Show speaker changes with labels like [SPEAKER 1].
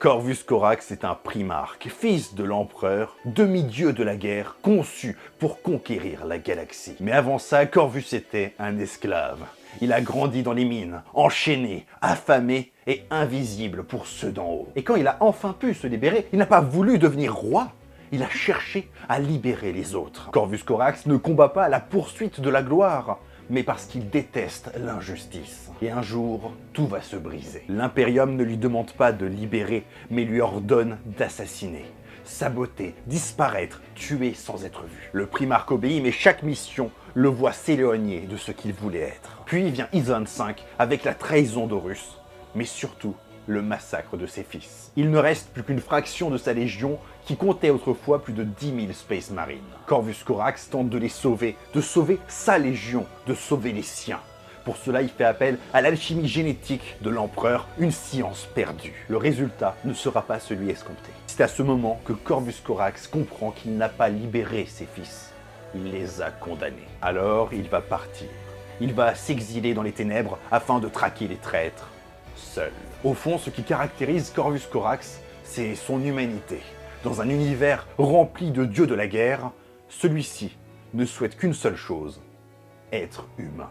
[SPEAKER 1] Corvus Corax est un primarque, fils de l'empereur, demi-dieu de la guerre, conçu pour conquérir la galaxie. Mais avant ça, Corvus était un esclave. Il a grandi dans les mines, enchaîné, affamé et invisible pour ceux d'en haut. Et quand il a enfin pu se libérer, il n'a pas voulu devenir roi. Il a cherché à libérer les autres. Corvus Corax ne combat pas à la poursuite de la gloire, mais parce qu'il déteste l'injustice. Et un jour, tout va se briser. L'Imperium ne lui demande pas de libérer, mais lui ordonne d'assassiner, saboter, disparaître, tuer sans être vu. Le primarque obéit, mais chaque mission le voit s'éloigner de ce qu'il voulait être. Puis vient Island V avec la trahison d'Horus, mais surtout le massacre de ses fils. Il ne reste plus qu'une fraction de sa légion qui comptait autrefois plus de 10 000 Space Marines. Corvus Corax tente de les sauver, de sauver sa légion, de sauver les siens. Pour cela, il fait appel à l'alchimie génétique de l'empereur, une science perdue. Le résultat ne sera pas celui escompté. C'est à ce moment que Corvus Corax comprend qu'il n'a pas libéré ses fils. Il les a condamnés. Alors, il va partir. Il va s'exiler dans les ténèbres afin de traquer les traîtres, seul. Au fond, ce qui caractérise Corvus Corax, c'est son humanité. Dans un univers rempli de dieux de la guerre, celui-ci ne souhaite qu'une seule chose, être humain.